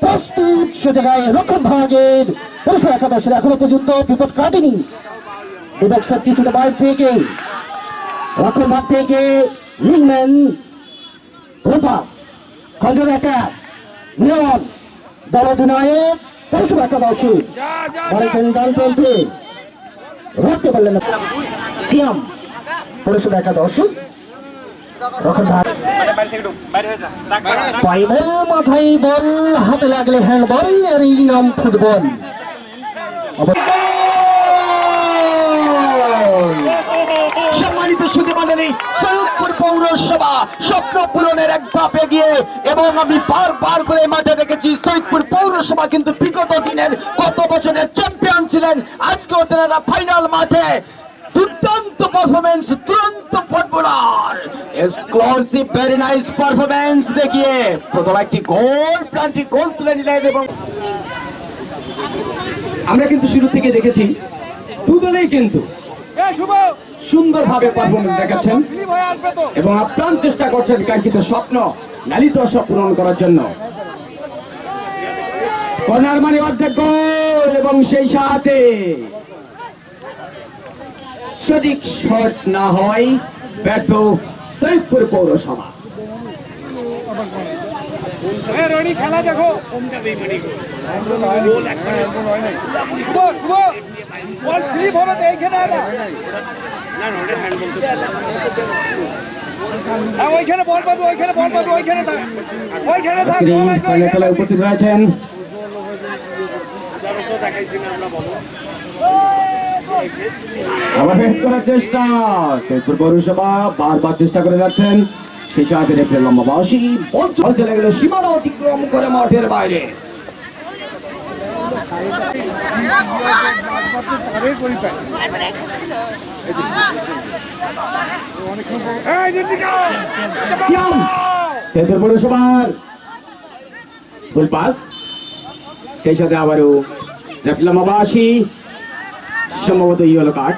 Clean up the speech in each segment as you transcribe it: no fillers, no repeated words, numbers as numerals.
প্রস্তুত সে জায়গায় রক্ষণ ভাগের পুরুষ একাদশের এখনো পর্যন্ত বিপদ কাটেনি। বিপক্ষের কিছুটা বাইর থেকে রক্ষণ ভাগ থেকে লিংম্যান রূপা খঞ্জন একা নিয়ম দল অধিনায়ক পুরুষ একাদশী ডানপন্থী রুখতে পারলেন না সিয়াম পুরুষ একাদশী রক্ষণ ভাগ মাথায় বল হাতে লাগলে হ্যান্ডবল আর এই নাম ফুটবল। সম্মানিত সুধীমণ্ডলী, সৈয়দপুর পৌরসভা স্বপ্ন পূরণের এক ধাপ এগিয়ে এবং আমি বারবার করে মাঠে দেখেছি সৈয়দপুর পৌরসভা কিন্তু বিগত দিনের গত বছরের চ্যাম্পিয়ন ছিলেন। আজকেও তেনারা ফাইনাল মাঠে দুর্দান্ত পারফরমেন্স, দুরন্ত footballer, exclusive very nice performance দেখিয়ে প্রথম একটি প্রান্তিক গোল তুলে নিলেন। এবং আমরা কিন্তু শুরু থেকে দেখেছি দুদলেই কিন্তু সুন্দরভাবে পারফরমেন্স দেখাচ্ছেন এবং আপ্রাণ চেষ্টা করছেন কাঙ্ক্ষিত স্বপ্ন, লালিত আশা পূরণ করার জন্য। কর্নার মানে অর্ধেক গোল এবং সেই সাথে সঠিক শট না হয় ব্যর্থ সৈয়দপুর পৌরসভা। খেলা দেখো ওইখানে বল পাবো, ওইখানে বল পাবো, ওইখানে খেলায় উপস্থিত রয়েছেন আবার হেড করার চেষ্টা, সৈয়দপুর পৌরসভা বারবার চেষ্টা করে যাচ্ছেন। সেই সাথে রেফারি লম্বা বাঁশি, বল চলে গেল সীমানা অতিক্রম করে মাঠের বাইরে। সৈয়দপুর পৌরসভার ফুল পাস, সেই সাথে আবারও রেফারি লম্বা বাঁশি, সম্ভবত ইয়েলো কার্ড।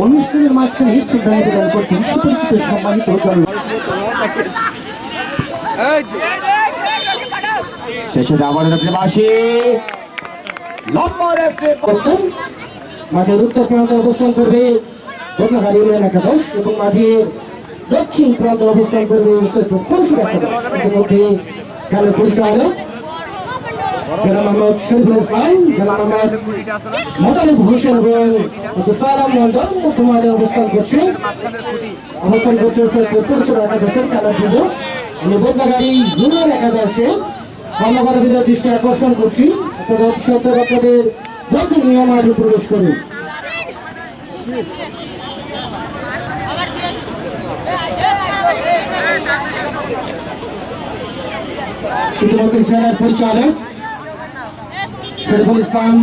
অনুষ্ঠানের মাঝখানে শ্রদ্ধা নিবেদন করছেন সুপরিচিত সম্মানিত শেষে আবার বাসী মাঠের উত্তর প্রান্তে অবস্থান করবে বদলাহারি ইউনিয়ন একাদশ এবং মাঠের দক্ষিণ প্রান্তে অবস্থান করবে ইতিমধ্যে খেলার পরিচালক জনাব মোহাম্মদ শরীফুল ইসলাম, জনাব মোহাম্মদ মোতালেব হোসেন এবং সালাম মন্ডল বর্তমানে অবস্থান করছে একাদশের খেলার জন্য। আমি বদলাহারি ইউনিয়ন একাদশে কর্মকর্তাদের দৃষ্টি আকর্ষণ করছি, আপনাদের যত নিয়ম আগে প্রবেশ করুন। ইতিমধ্যে খেলার পরিচালক শরীফুল ইসলাম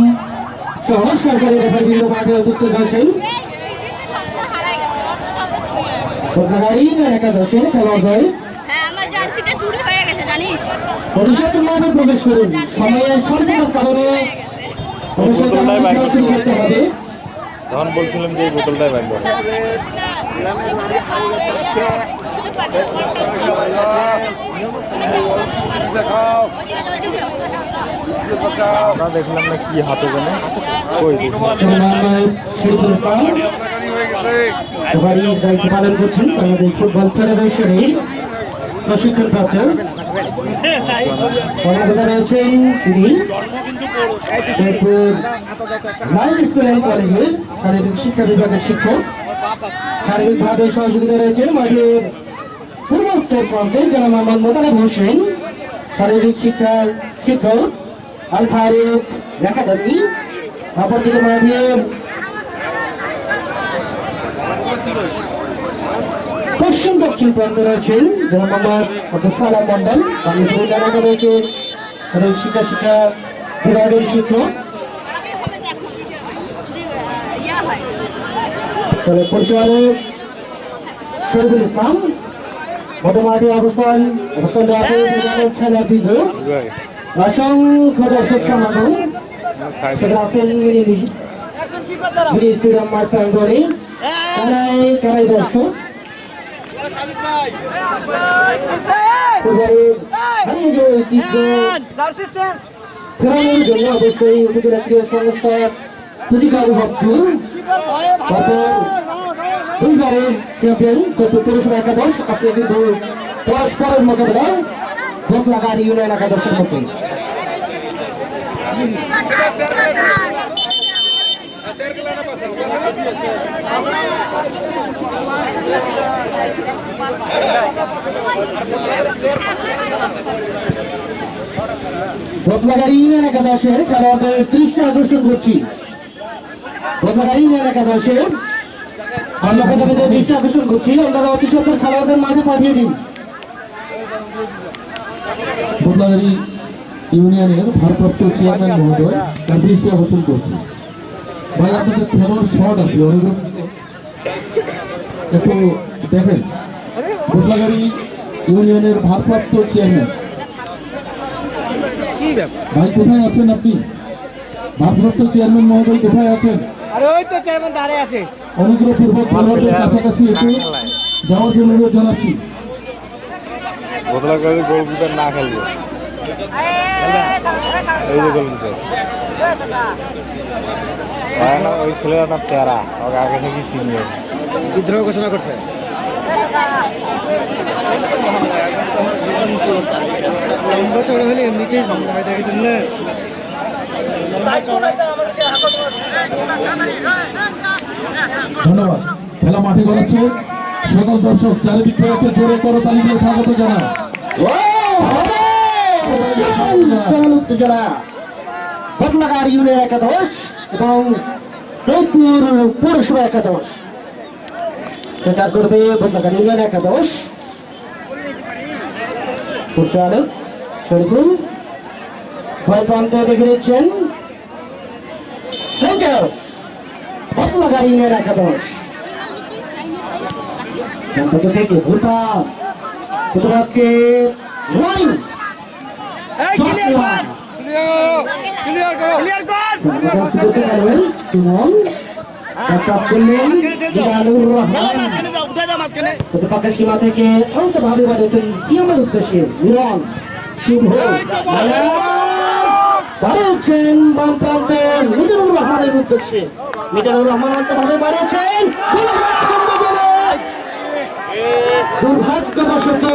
সহ সরকারি রেফারিবৃন্দ মাঠে উপস্থিত হয়েছেন। বদলাহারি একাদশের খেলোয়াড় পরিষদের মাঠে প্রবেশ করুন। সময়ের স্বল্পতার কারণে তখন বলছিলাম যে এই বোতলটাই বাইক আমরা দেখলাম না কি হাতে জানে দায়িত্ব পালন করছেন বাংলাদেশ ফুটবল ফেডারেশনের প্রশিক্ষণপ্রাপ্ত রয়েছেন তিনি স্কুল অ্যান্ড কলেজের শারীরিক শিক্ষা বিভাগের শিক্ষক। শারীরিকভাবে সহযোগিতা রয়েছেন মাঠের পূর্বোত্তর প্রান্তে জনাব মোহাম্মদ মোতালেব হোসেন, শারীরিক শিক্ষার শিক্ষক আল ফারুক একাডেমি। অপরদিকে মাঠের পশ্চিম দক্ষিণ প্রান্তে রয়েছেন জনাব মোহাম্মদ সালাম মন্ডল, রয়েছে শিক্ষা বিভাগের শিক্ষক। দলের পরিচালক শরীফুল ইসলাম মোটামুটি অবস্থান রাখে খেলা বিধু অসংখ্য দর্শক সমাগম সেখানে আছেন মিনি স্টেডিয়াম মাঠ প্রাঙ্গণে কারাই দর্শক হারিয়ে যাওয়া ঐতিহ্য ফেরানোর জন্য অবশ্যই উপজেলা ক্রীড়া সংস্থা প্রতিজ্ঞাবদ্ধ দুইবারের চ্যাম্পিয়ন পুরুষের একাদশ আপনি কিন্তু পরস্পরের মোকাবেলা বদলাগার ইউনিয়ন একাদশের মধ্যে বদলাগার ইউনিয়ন একাদশের খেলোয়াড়দের দৃষ্টি আকর্ষণ করছি বদলাগার ইউনিয়ন একাদশের আমরা প্রথমে দৃষ্টি আকর্ষণ করছি আপনারা অতি সত্তর খেলোয়াড়দের মাঝে পাঠিয়ে দিন বদলাগাড়ি ইউনিয়নের ভারপ্রাপ্ত চেয়ারম্যান মহোদয় তার দৃষ্টি আকর্ষণ করছে ভাই আপনাদের খেলোয়াড় শর্ট আছে অনুরোধ একটু দেখেন বদলাগাড়ি ইউনিয়নের ভারপ্রাপ্ত চেয়ারম্যান ভাই কোথায় আছেন আপনি ভারপ্রাপ্ত চেয়ারম্যান মহোদয় কোথায় আছেন আরে ওই তো চেয়ারম্যান দাঁড়িয়ে আছে অনুগ্রহপূর্বক খেলোয়াড়দের কাছাকাছি একটু যাওয়ার জন্য অনুরোধ জানাচ্ছি বদলা করে গোলকিপার না খেলবে এই যে গোলকিপার ওই ছেলেরা না প্যারা ওকে আগে থেকে চিনিয়ে বিদ্রোহ ঘোষণা করছে লম্বা চড়া হলে এমনিতেই ঝামেলা হয়ে দেখেছেন না ধন্যবাদ খেলা মাঠে গড়াচ্ছে সকল দর্শক চারিদিক থেকে একটা জোরে করো তালি দিয়ে স্বাগত জানায় উত্তেজনা বদলাগার ইউনিয়ন একাদশ এবং জয়পুর পৌরসভা একাদশ সেটা করবে বদলাগার ইউনিয়ন একাদশ পরিচালক শরীফুল ভয় প্রান্তে দেখে নিচ্ছেন বদলাগার ইউনিয়ন একাদশ থেকে ভূতা প্রতিবাদকে প্রতিপক্ষের সীমা থেকে ভাবে বাড়িয়েছেন সিএমের উদ্দেশ্যে মিলন শুভ বাড়িয়েছেন বাম প্রান্তে মিজানুর রহমানের উদ্দেশ্যে মিজানুর রহমান ভাবে বাড়িয়েছেন দুর্ভাগ্যবশত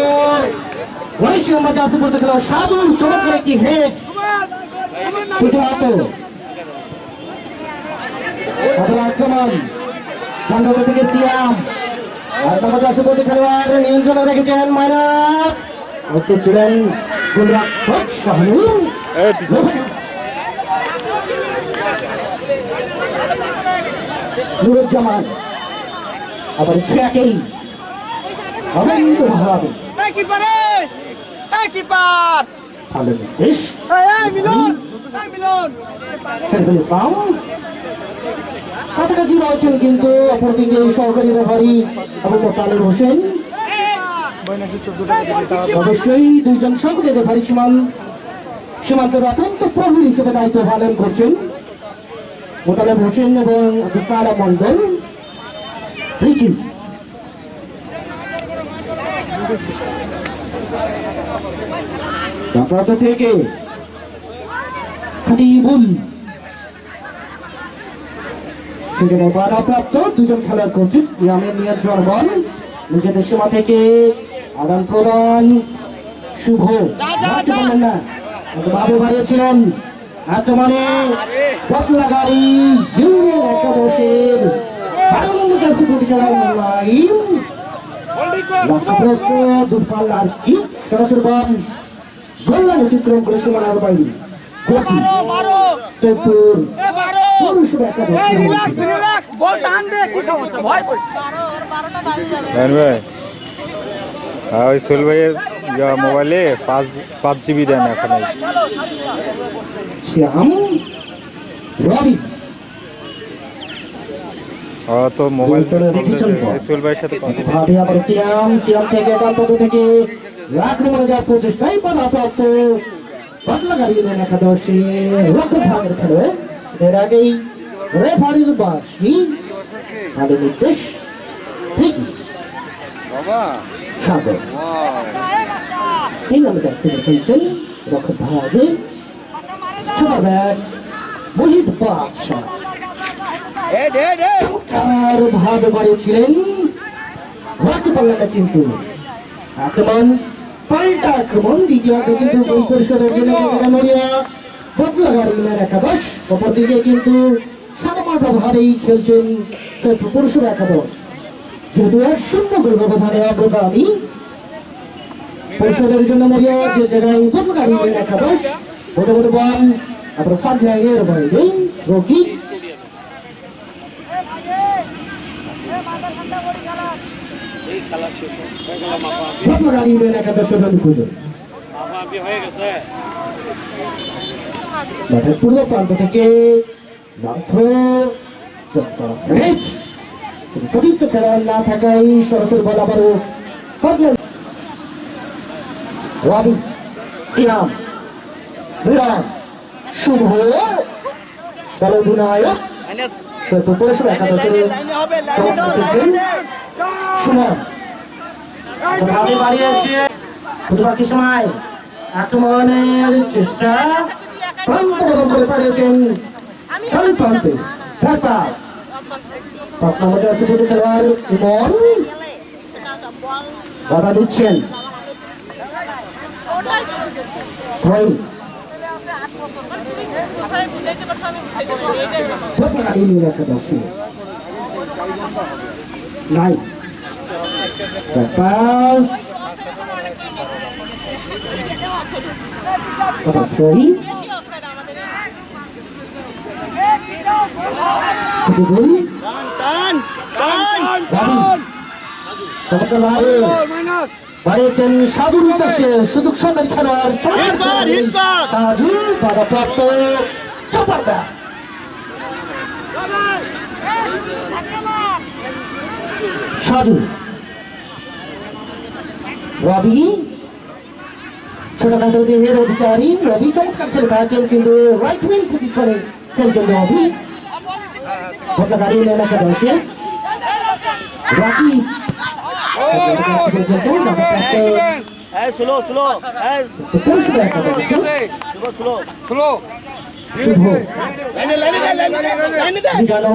ওয়াইসি মোহাম্মদ আসিফ বলতে গেল সাধুর চমৎকার একটি হেড আক্রমণ খন্ডক থেকে সিয়াম আর মোহাম্মদ আসিফ বলতে খেলোয়াড় নিয়ন্ত্রণে রেখেছেন মাইনাস উপস্থিত ছিলেন গোলরক্ষক শাহনুর নুরুজ্জামান আবার ট্র্যাকেই অবৈধভাবে ভালো নির্দেশ শরীফুল ইসলাম কাছাকাছি রয়েছেন কিন্তু অপরদিকে সহকারী রেফারি আবু মোতালেব হোসেন অবশ্যই দুইজন সহকারী রেফারি সীমান্তের অত্যন্ত প্রহরী হিসেবে দায়িত্ব পালন করছেন মোতালেব হোসেন এবং বিস্তারা মন্ডল রিকি থেকে খাদিবুল সেখানে বাধাপ্রাপ্ত দুজন খেলার কোচিং সিয়ামের নিয়ন্ত্রণ বল নিজেদের সীমা থেকে আদান প্রদান শুভ না বাবু বাড়িয়েছিলেন আক্রমণে বদলাগাড়ি ইউনিয়ন একাদশের খেলার লাইন লক্ষ্যপ্রস্ত দূরপাল্লার কি সরাসরি বল গোল্লান অতিক্রম করে সীমানার বাইরে গতি জয়পুর পৌরসভা একাদশ ওই সোহেল ভাইয়ের মোবাইলে 5 GB দেন এখন শ্যাম রবি তো মোবাইল সুহেল ভাইয়ের সাথে ভাবে আবার সিয়াম থেকে একান্ত থেকে আক্রমণে যাওয়ার প্রচেষ্টায় বাধাপ্রাপ্ত পাতলাগাড়ি একাদশী রক্ষক ভাগের খেলোয়াড় এর আগেই রেফারির বাঁশি ভালো নির্দেশ ঠিক সাগর এই নামে দেখতে খেলছেন রক্ষক ভাগে সুপার ব্যাট মহিত বাদশাহ চমৎকার ভাবে বাড়িয়েছিলেন রাখতে পারলেন না কিন্তু আক্রমণ পাল্টা আক্রমণ দ্বিতীয়ত কিন্তু গোল পরিষদের জন্য মরিয়া বদলাগাড়ির একাদশ অপরদিকে কিন্তু সাদামাটা ভাবেই খেলছেন পুরুষের একাদশ যেহেতু 1-0 গোল ব্যবধানে অগ্রগামী পরিষদের জন্য মরিয়া যে জায়গায় বদলাগাড়ির একাদশ বড় বড় বল আপনার সাত জায়গায় বাইরে রোগী পূর্ব প্রান্ত থেকে সতীর্থ খেলোয়াড় না থাকায় সরাসরি বল আবারও রবি সিয়াম শুভ বলধুনায়ক পরিষদ একাদশের সুমন ভাবে বাড়িয়েছে বাকি সময় আক্রমণের চেষ্টা প্রান্ত বদল করে পাঠিয়েছেন প্রান্তে পাঁচ নম্বরে আছে দুটো খেলোয়াড় ইমন বাধা দিচ্ছেন নাই বাড়িয়েছেন সাধুর উদ্দেশ্যে সুযোগ সন্ধান খেলোয়াড় সাধু বাধাপ্রাপ্ত চপারদা সাধু রবি ছোটখাটো দেহের অধিকারী রবি চমৎকার খেলে থাকেন কিন্তু রাইট উইং পজিশনে খেলছেন রবি বদলাগাড়ি এলাকা রয়েছে রকি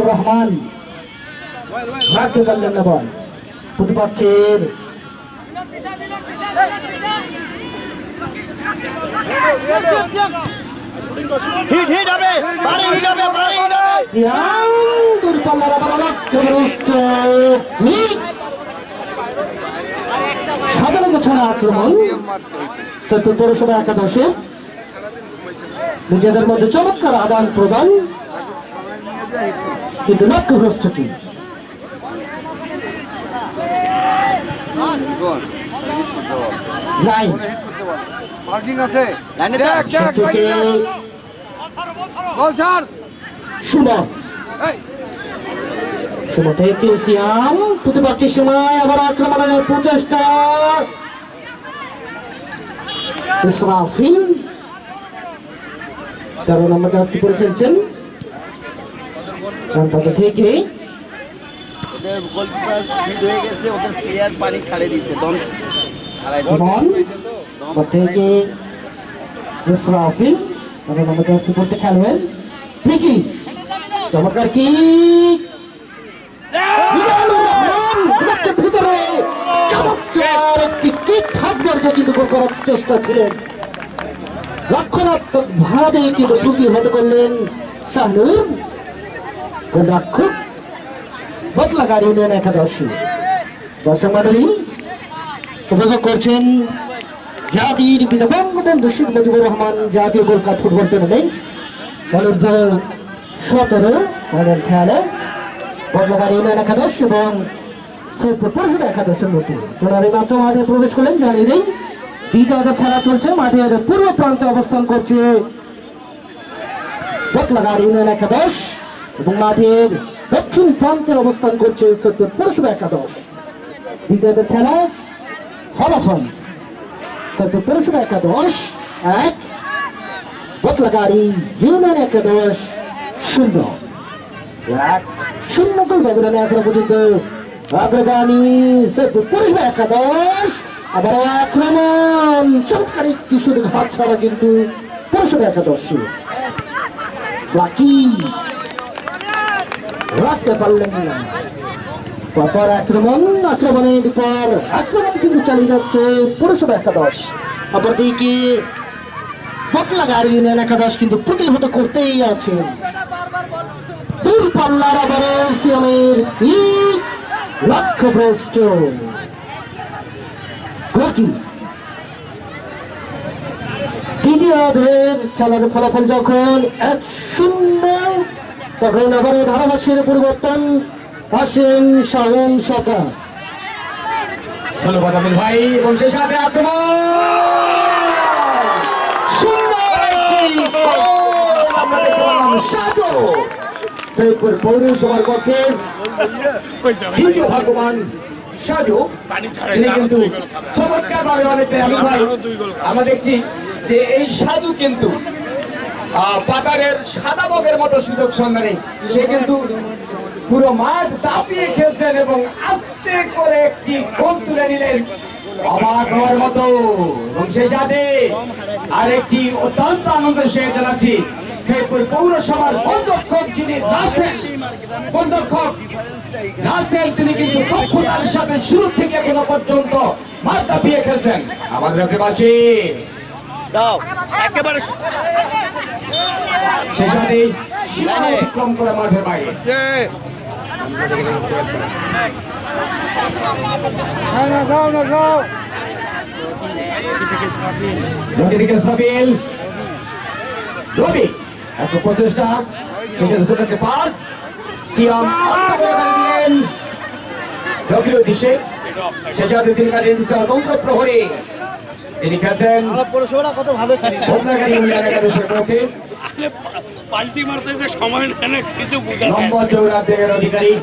রহমান রাখতে পারলেন না বল প্রতিপক্ষের সাধারণ ছড়া আক্রমণ চতুর্থ পৌরসভা একাদশে নিজেদের মধ্যে চমৎকার আদান প্রদান কিন্তু লক্ষ্যগ্রস্ত কি প্রতিপক্ষের সময় আবার আক্রমণের প্রচেষ্টা ইসরাফিল 13 নম্বর জার্সি পরে খেলছেন থেকে ওদের গোলকিপার ফিট হয়ে গেছে, ওদের প্লেয়ার পানি ছাড়ে দিয়েছে, দম থেকে ইসরাফিল 13 নম্বর জার্সি পরে খেলবেন ঠিকই চমৎকার কি ভিতরে চমৎকার একটি কিক হাতবর্গে কিন্তু করার চেষ্টা ছিলেন রক্ষণাত্মক ভাবে কিন্তু ত্রুটি হতে করলেন শাহনুর রক্ষক বদলাগাড়ি ইউনিয়ন একাদশী দর্শক মণ্ডলী উপভোগ করছেন জাতির পিতা বঙ্গবন্ধু শেখ মুজিবুর রহমান জাতীয় গোল্ড কাপ ফুটবল টুর্নামেন্ট অনূর্ধ্ব 17 ফাইনাল খেলা বদলাগাড়ি ইউনিয়ন একাদশ এবং পরিষদ একাদশের মধ্যে টুর্নামেন্ট মাত্র মাঠে প্রবেশ করলেন জানিয়ে দেই দ্বিতীয় খেলা চলছে মাঠের পূর্ব প্রান্তে অবস্থান করছে বদলাগাড়ি ইউনিয়ন একাদশ এবং মাঠের দক্ষিণ প্রান্তের অবস্থান করছে সৈয়দপুর পৌরসভা একাদশ। দ্বিতীয় খেলা ফলাফল সৈয়দপুর পৌরসভা একাদশ 1, বদলাগাড়ি ইউনিয়ন একাদশ 0। 1-0 গোল ব্যবধানে এখনো পর্যন্ত অগ্রগামী সৈয়দপুর পৌরসভা একাদশ। আবার আক্রমণ, চমৎকার একটি সুযোগ হাত ছাড়া কিন্তু পৌরসভা একাদশী বাকি রাখতে পারলেন না। পরপর আক্রমণের পর আক্রমণ কিন্তু চালিয়ে যাচ্ছে পৌরসভা একাদশ। অপরদিকে বদলাগাড়ি ইউনিয়ন একাদশ কিন্তু প্রতিহত করতেই আছেন। দূর পাল্লার আবারও সিয়ামের লক্ষ্যভ্রষ্ট গোলকি। দ্বিতীয় অর্ধের খেলার ফলাফল যখন 1-0, তখন আবার ধারাভাষ্যের পরিবর্তন আসেন শাওন সরকার। ধন্যবাদ আমির ভাই। এবং সেই সাথে আক্রমণ, সুন্দর একটি গোল আমরা দেখতে পেলাম। সাজু সৈয়দপুর পৌরসভার পক্ষে দ্বিতীয় ভাগ্যবান সাজু, তিনি কিন্তু চমৎকার ভাবে অনেকটাই আমির ভাই আমরা দেখছি যে এই সাজু কিন্তু পাতারের সাদা বগের মতো সুযোগ সন্ধানে সে কিন্তু পুরো মাঠ দাপিয়ে খেলছেন এবং আস্তে করে একটি গোল তুলে নিলেন অবাক হওয়ার মতো। এবং সেই সাথে আরেকটি অত্যন্ত আনন্দের সহিত জানাচ্ছি সৈয়দপুর পৌরসভার পদক্ষক যিনি নাসেল, তিনি কিন্তু দক্ষতার সাথে শুরু থেকে এখনো পর্যন্ত মাঠ দাপিয়ে খেলছেন। আমাদের দেখতে পাচ্ছি দাও একেবারে সেই সাথে সীমা অতিক্রম করে মাঠের বাইরে। রবি রবি একটা প্রচেষ্টা, ছোটকে পাস সিয়াম দিলেন রবির উদ্দেশ্যে। সে সাথে তিনি কাজে স্বতন্ত্র প্রহরী যিনি খেলছেন পৌরসভাটা কত ভালো খেলি বদলাগাড়ি ইউনিয়ন একাদশের পক্ষে। পাল্টি মারতে যে সময় নেয় না কিছু বোঝা যায় না। লম্বা চৌড়া দেহের অধিকারী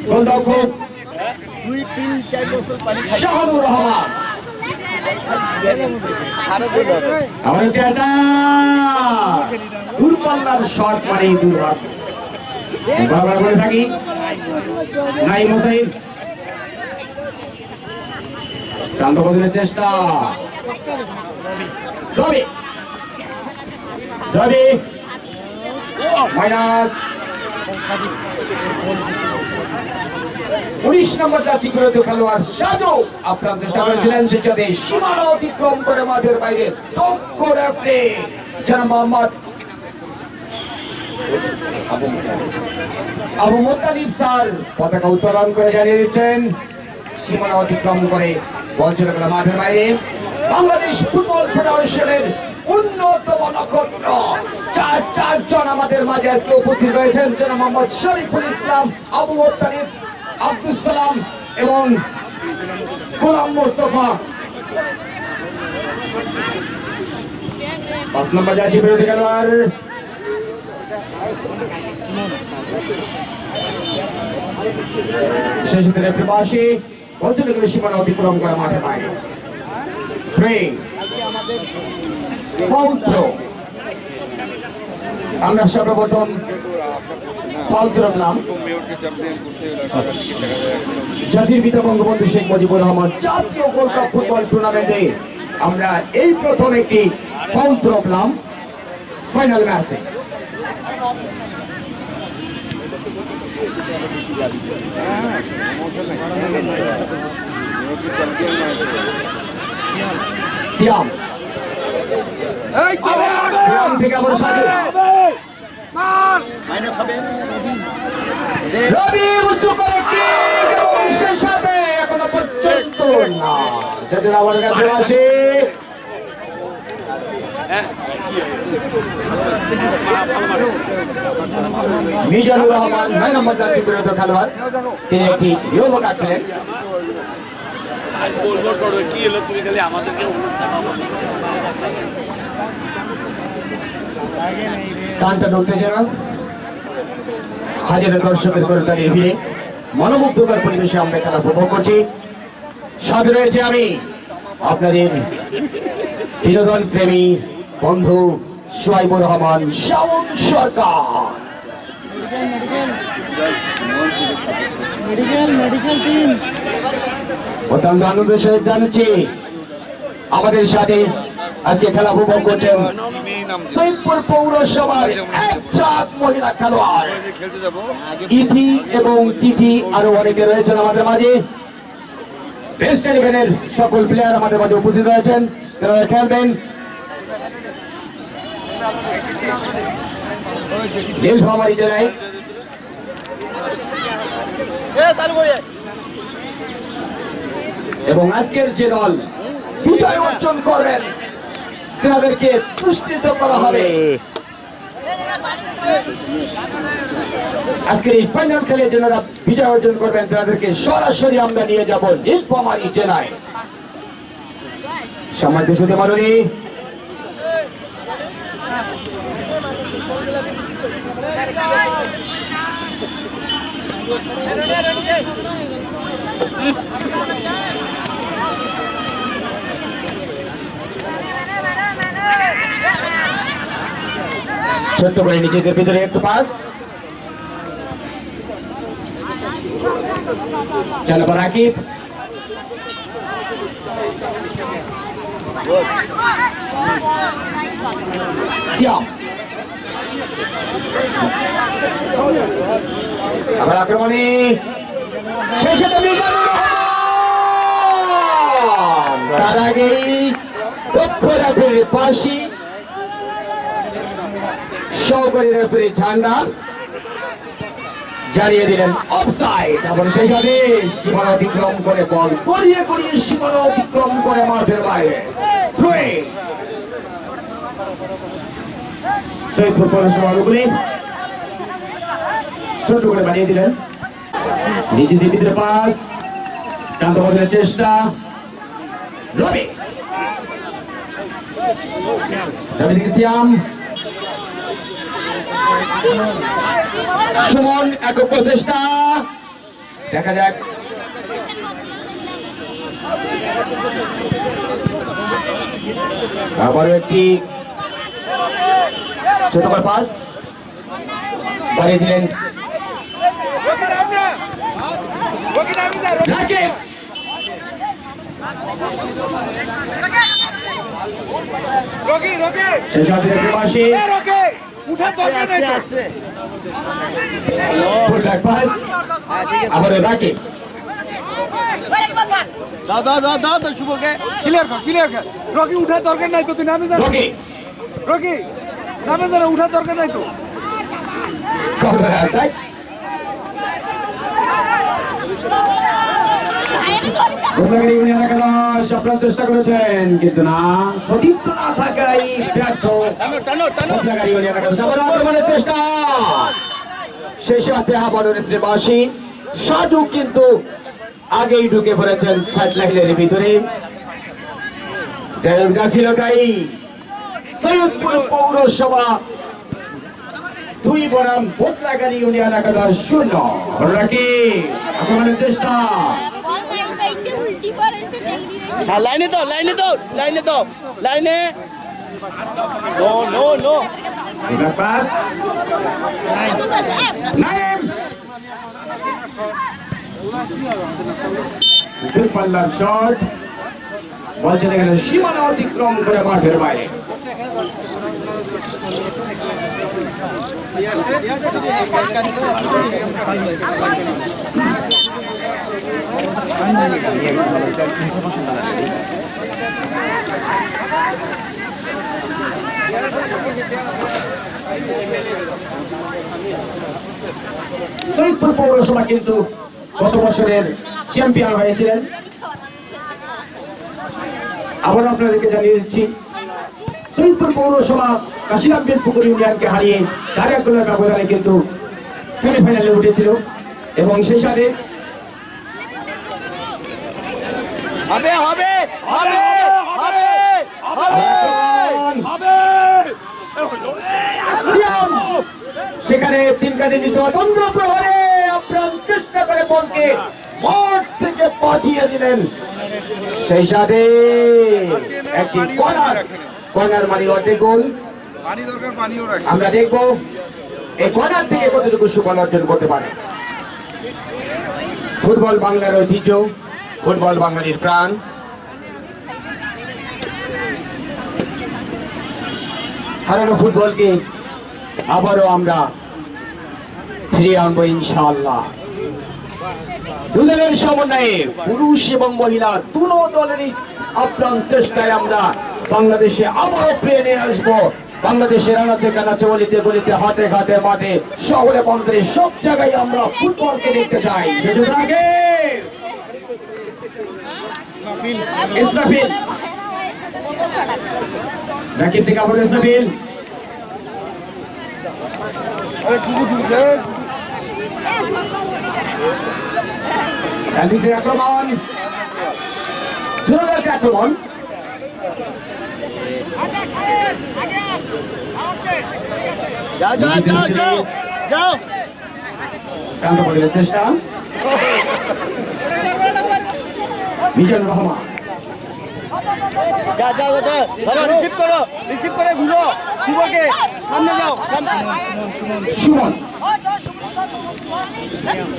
গোলরক্ষক 2-3-4 বোতল পানি খাই শাহানুর রহমান। আরো গোল হবে। আমাদের এটা দূরপাল্লার শট মানে দুর্ভাগ্য বারবার বলে থাকি। নাইম হোসেন প্রান্ত বদলের চেষ্টা, রবি রবি মাইনাস 19 নম্বর যাচ্ছি করে খেলোয়াড় সাজু আপনার চেষ্টা করেছিলেন সেই সাথে সীমানা অতিক্রম করে মাঠের বাইরে দক্ষ রেফারি জনাব মোহাম্মদ আবু মুত্তালিব স্যার পতাকা উত্তোলন করে জানিয়ে দিচ্ছেন সীমানা অতিক্রম করে বল চলে গেল মাঠের বাইরে। বাংলাদেশ ফুটবল ফেডারেশনের অন্যতম নক্ষত্র চারজন আমাদের মাঝে আজকে উপস্থিত রয়েছেন। জনাব মোহাম্মদ শরীফুল ইসলাম, আবু মুত্তালিব, আব্দুল সালাম এবং গোলাম মোস্তফা। 5 নম্বর যাচ্ছি বিরোধী খেলোয়াড় শেষ রেফারি পাশে বলছিল সীমানা অতিক্রম করে মাঠে বাইরে। আমরা সর্বপ্রথম ফাউল করলাম জাতির পিতা বঙ্গবন্ধু শেখ মুজিবুর রহমান জাতীয় গোল্ড কাপ ফুটবল টুর্নামেন্টে আমরা এই প্রথম একটি ফাউল করলাম ফাইনাল ম্যাচে। সিয়াম থেকে আবার সাজু মাইনাস হবে রবি উঁচু করে কিক এবং সেই সাথে এখনো পর্যন্ত না সেটা আবার কাছে আসে মিজানুর রহমান 9 নম্বর জার্সি পরিহিত খেলোয়াড়, তিনি একটি ইয়েলো কার্ড পেলেন। বলবো করো কি হলো তুমি খালি আমাদেরকে কানটা ঢুকতেছে না হাজারো দর্শকের করতালি ভিড়ে মনোমুগ্ধকর পরিবেশে আমরা খেলা উপভোগ করছি। সাথে রয়েছে আমি আপনাদের বিনোদন প্রেমী বন্ধু সোহাইবুর রহমান শাওন সরকার। অত্যন্ত আনন্দের সহিত জানাচ্ছি আমাদের সাথে আজকে খেলা উপভোগ করছেন সৈয়দপুর পৌরসভার একজাত মহিলা খেলোয়াড় ইথি এবং তিথি, আরো অনেকে রয়েছেন আমাদের মাঝে। বেস্ট ইলেভেনের সকল প্লেয়ার আমাদের মাঝে উপস্থিত রয়েছেন, তারা খেলবেন নীলফামারী জেলায়। এবং আজকের যে দল বিজয় অর্জন করবেন তাদেরকে পুরস্কৃত করা হবে। আজকের এই ফাইনাল খেলে যারা বিজয় অর্জন করবেন তাদেরকে সরাসরি আমরা নিয়ে যাব নীলফামারী জেলায়। সম্মানিত শুধু মাননী ছোট্ট করে নিজেদের ভিতরে একটু পাস চলো রাকিব, শ্যাম, আবার আক্রমণে শেষে তো মিজানুর রহমান, তার আগেই দক্ষ রেফারির পাশি সহকারী রেফারি ঝান্ডা জানিয়ে দিলেন অফসাইড। আবার সেই সাথে সীমানা অতিক্রম করে বল গড়িয়ে গড়িয়ে সীমানা অতিক্রম করে মাঠের বাইরে সৈয়দপুর পৌরসভার উপরে ছোট করে বানিয়ে দিলেন। নিজেদের ভিতরে পাস, টানতে বদলের চেষ্টা, রবি থেকে শ্যাম, সুমন একক প্রচেষ্টা, দেখা যাক আবার একটি ছোট করে পাস বাড়িয়ে দিলেন রাকিব, শেষ আছে প্রবাসী আবার রাকিব, দাও দাও দাও দাও তো শুভকে ক্লিয়ার কর রকি উঠার দরকার নাই তো, তুই নামে যা রকি রকি নামে যা, উঠার দরকার নাই তো। আপনার চেষ্টা করেছেন কিন্তু না, সতীর্থ না থাকাই ব্যর্থ আক্রমণের চেষ্টা। শেষে হাতে আবারও নেত্রীবাসী সাধু কিন্তু আগেই ঢুকে পড়েছেন সাইড লাইনের ভিতরে। যা ছিল তাই সৈয়দপুর পৌরসভা 2 বনাম বোতলাগাড়ি ইউনিয়ন একাদশ 0। রাকি আক্রমণের চেষ্টা, হ্যাঁ লাইনে তো লাইনে তো লাইনে তো লাইনে নো নো নো এবার পাস নাইম, দূরপাল্লার শট, বল চলে গেল সীমানা অতিক্রম করে মাঠের বাইরে। সৈয়দপুর পৌরসভা কিন্তু গত বছরের চ্যাম্পিয়ন হয়েছিলেন। আবার আপনাদেরকে জানিয়ে দিচ্ছি সৈয়দপুর পৌরসভা কাশিরামপুর পুকুর ইউনিয়নকে হারিয়ে 4-1 গোলের ব্যবধানে কিন্তু সেমিফাইনালে উঠেছিল এবং সেই সাথে হবে হবে হবে হবে হবে শ্যাম সেখানে তিন কাঠি নিচে অতন্ত্র প্রহরে আপ্রাণ চেষ্টা করে বলকে মাঠ থেকে পাঠিয়ে দিলেন। সেই সাথে একটি কর্নার মানে অর্ধেক গোল। আমরা দেখবো এই কর্নার থেকে কতটুকু সুফল অর্জন করতে পারে। ফুটবল বাংলার ঐতিহ্য, ফুটবল বাঙালির প্রাণ। হারানো ফুটবলকে আবারও আমরা ফিরিয়ে আনবো ইনশাআল্লাহ। দুদলের সমন্বয়ে পুরুষ এবং মহিলা দুটো দলেরই আপ্রাণ চেষ্টায় আমরা বাংলাদেশে আবারও ফিরে নিয়ে আসবো। বাংলাদেশের আনাচে কানাচে গলিতে গলিতে হাতে ঘাটে মাঠে শহরে বন্দরে সব জায়গায় আমরা ফুটবলকে দেখতে চাই। সেজন্য আগে ইসরাফিল রাকিব থেকে আবার ইসরাফিল আক্রমণ জোরালো আক্রমণ যাও কান্ত পড়িলের চেষ্টা মিজানুর রহমান রিসিভ করে ঘুরো শুভকে সামনে যাও সুমন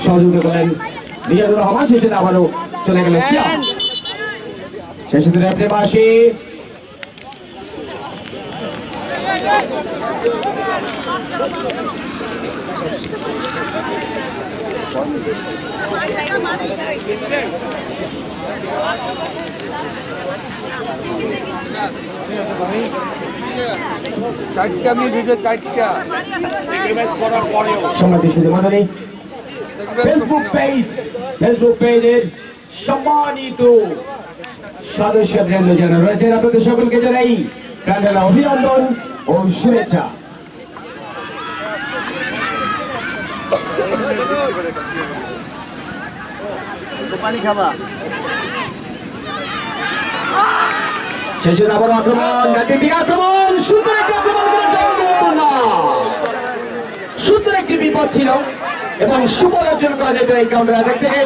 সহযোগিতা করেন মিজানুর রহমান। শেষে আবারও চলে গেল সিয়াম। শেষে রেফারি পাশে চারটা মিনিট হয়েছে, চারটা। ফেসবুক পেজের সম্মানিত সদস্যবৃন্দ যারা রয়েছেন আপনাদের সকলকে জানাই প্রাণঢালা অভিনন্দন ও শুভেচ্ছা। পানি খাবা শেষে আবার আক্রমণ আক্রমণ সুন্দর একটি আক্রমণ করে সুন্দর একটি বিপদ ছিল এবং সুফল অর্জন করা যেত এই কাউন্টার অ্যাটাক থেকে।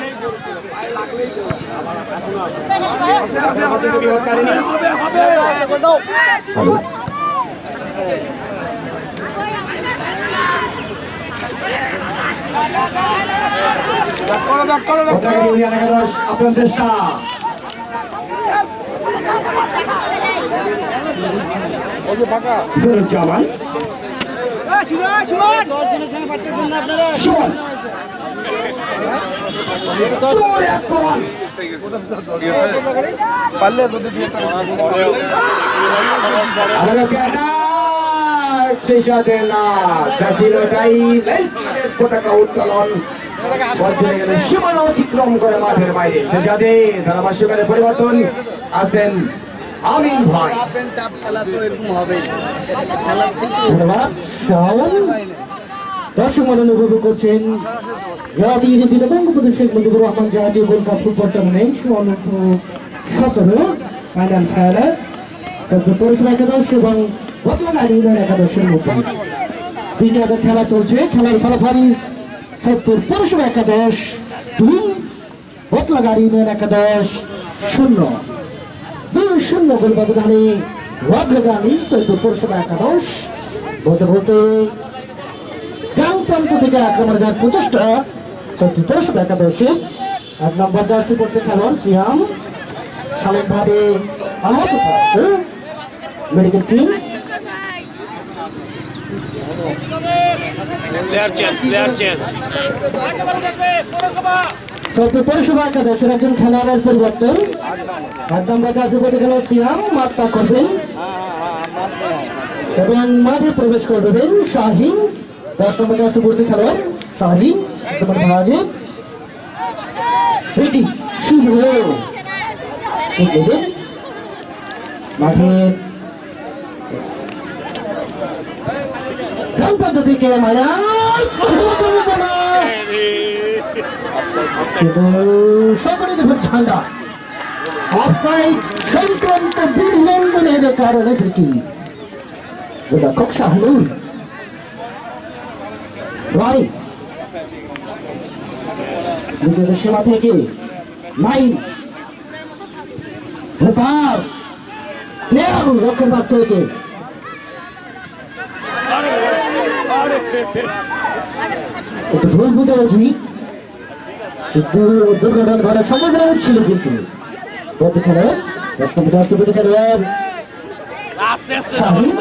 আপনার চেষ্টা জামান সুমন জোরে আক্রমণ পারলে যদি সেই সাথে না পতাকা উত্তোলন সীমানা অতিক্রম করে মাঠের বাইরে। সে সাথে ধারাভাষ্যকারের পরিবর্তন আছেন আমিন ভাই। দর্শক মন্ডল উপভোগ করছেন জাতীয় বঙ্গবন্ধু শেখ মুজিবুর রহমান জাতীয় gold cup football tournament 17 final খেলা পরিষেবা একাদশ এবং বদলাগাড়ি একাদশের মধ্যে দ্বিতীয় খেলা চলছে। খেলার ফলাফল 70 পরিষেবা একাদশ 2, বদলাগাড়ি একাদশ 0। 2-0 গোল ব্যবধানে বদলাগাড়ি 70 পরিষেবা একাদশ। বলতে বলতে ডান প্রান্ত থেকে আক্রমণের যার প্রচেষ্টা 70 পরিষেবা একাদশে 1 নম্বর জার্সি পড়তে খেলোয়াড় সিয়াম স্বাভাবিকভাবে আহত মেডিকেল টিম পরিষেবা একাদশের একজন খেলোয়াড়ের পরিবর্তন। 1 নম্বর জার্সি পড়তে খেলোয়াড় সিয়াম মাঠ ত্যাগ করবেন এবং মাঠে প্রবেশ করবেন শাহিন। 10 নম্বর জার্সি পড়তে খেলোয়াড় শাহিন ভাগে মাঠের ডান প্রান্ত থেকে মায়া সকলে দেখুন ঠান্ডা অফসাইড সংক্রান্ত বিলম্বনের কারণে ফ্রিকি গোটা শাহনুর রনি নিজেদের সীমা থেকে নাইন প্লেয়ার রক্ষণ ভাগ থেকে একটু ভুল বুঝে উঠি দুর্ঘটনা ঘটার সম্ভাবনা ছিল কিন্তু খেলোয়াড় খেলোয়াড় আস্তে আস্তে শাহিন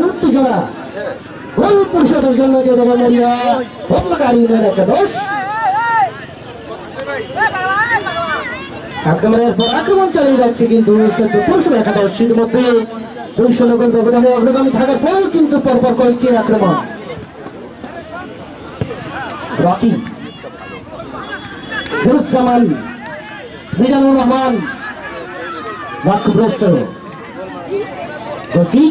উত্তেজনা গোল পরিষদের জন্য যে দেবালিয়া বদলকারী একটা দোষ আক্রমণের পর আক্রমণ চালিয়ে যাচ্ছে কিন্তু পুরুষ একাদশ ইতিমধ্যে 200 নগর ব্যবধানে অগ্রগামী থাকার পরেও কিন্তু পরপর কয়েকটি আক্রমণ রকি ফিরুজ্জামান মিজানুর রহমান লক্ষ্যভ্রষ্ট রকি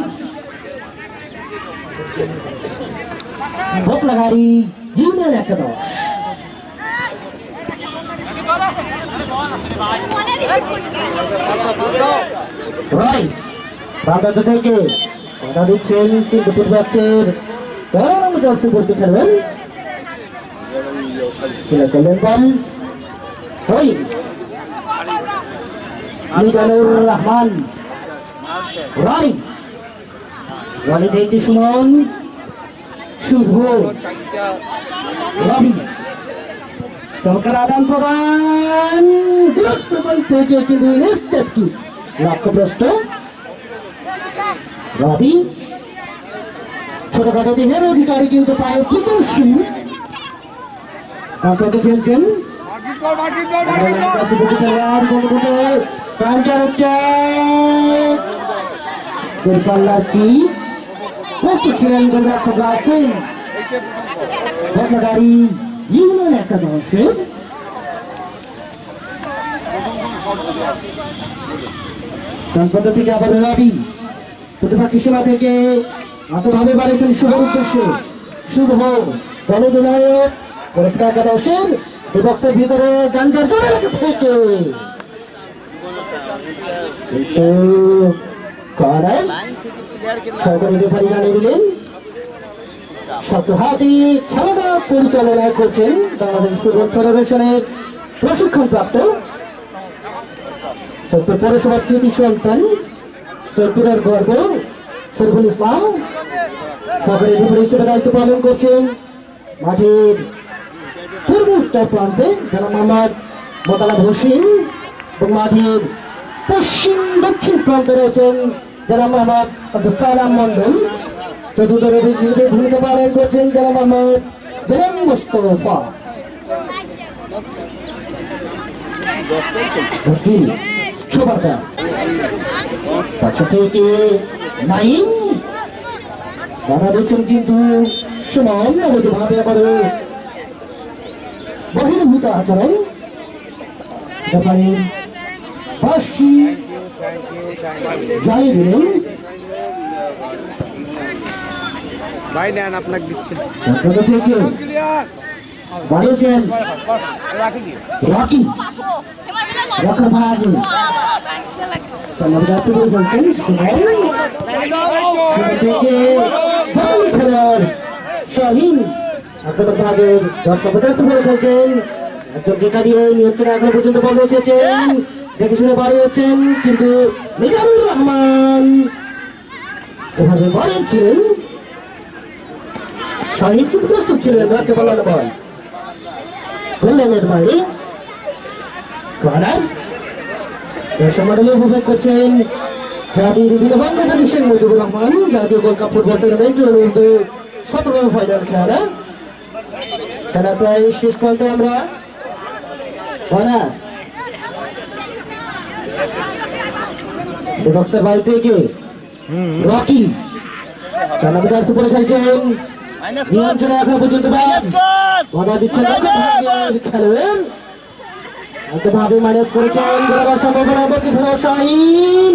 বদলাগাড়ি ইউনিয়ন একাদশ রাইট বাংলাদেশ থেকে কথা দিচ্ছেন কিন্তু পূর্বাত্তের জার্সি বলতে খেলবেন খেললেন বল ওই মিজানুর রহমান রানি রানি থেকে সুমন শুভ রবি চমৎকার আদান প্রদান থেকে কিন্তু লক্ষ্যভ্রষ্ট রবি ছোটখাটো দিনের অধিকারী কিন্তু পায়ে প্রচুর আপনাকে খেলছেন প্রস্তুত ছিলেন গোলরক্ষক আছেন ঘটনাকারী ইউনিয়ন একাদশের থেকে আবার রবি প্রতিপক্ষের সীমা থেকে আতভাবে বাড়িয়েছেন শুভর উদ্দেশ্যে শুভ দলদনায়ক পরীক্ষা একাদশের বিভক্তের ভিতরে গাঞ্জার জোরে থেকে সরকারি রেফারি জানিয়ে দিলেন সপ্তাহাতি খেলাটা পরিচালনা করছেন বাংলাদেশ ফুটবল ফেডারেশনের প্রশিক্ষণপ্রাপ্ত সত্তর পৌরসভার কৃতি সন্তান সত্তরের গর্ব শরীফুল ইসলাম সরকারি রেফারি হিসেবে দায়িত্ব পালন করছেন মাঠের পূর্ব উত্তর প্রান্তে জনাব মোহাম্মদ মোতালাব হোসেন এবং মাঠের পশ্চিম দক্ষিণ প্রান্তে রয়েছেন জনাব মোহাম্মদ আব্দুল সালাম মন্ডল চতুর্থ রেফারি ভূমিকা পালন করছেন জনাব মোহাম্মদ জনাব মুস্তফা শোভাটা পাশে থেকে নাইন বাধা দিচ্ছেন কিন্তু সমান ভাবে আবার বহির্ভূত আচরণ ব্যাপারে বাসী যাই দিলেন ভাই নেন আপনাকে দিচ্ছেন বাড়িয়েছেন রকি রকি ভাগ শাহিন ভাগের 10 করে ফেলছেন একজন বেকারিয়ে নিয়ন্ত্রণ এখনো পর্যন্ত বন্ধ রেখেছেন দেখে শুনে বাড়িয়েছেন কিন্তু মিজানুর রহমান এভাবে বাড়িয়েছিলেন শাহিন কিন্তু প্রস্তুত ছিলেন রাখতে পারলেন বল গোল্ডেনের বাইরে কর্নার সমাডলে উপভোগ করছেন জাতির বিনোদন ফেডারেশন মুজিবুর রহমান জাতীয় গোল্ড কাপ ফুটবল টুর্নামেন্টের মধ্যে 17 ফাইনাল খেলা প্রায় শেষ প্রান্তে আমরা কর্নার বিভক্তের বাইরে থেকে রকি 4 মিটার সুপারে খেলছেন নিয়ন্ত্রণে এখনো পর্যন্ত বাধা দিচ্ছেন খেলেন ভাবে মাইনাস করেছেন সম্ভাবনা শাহিন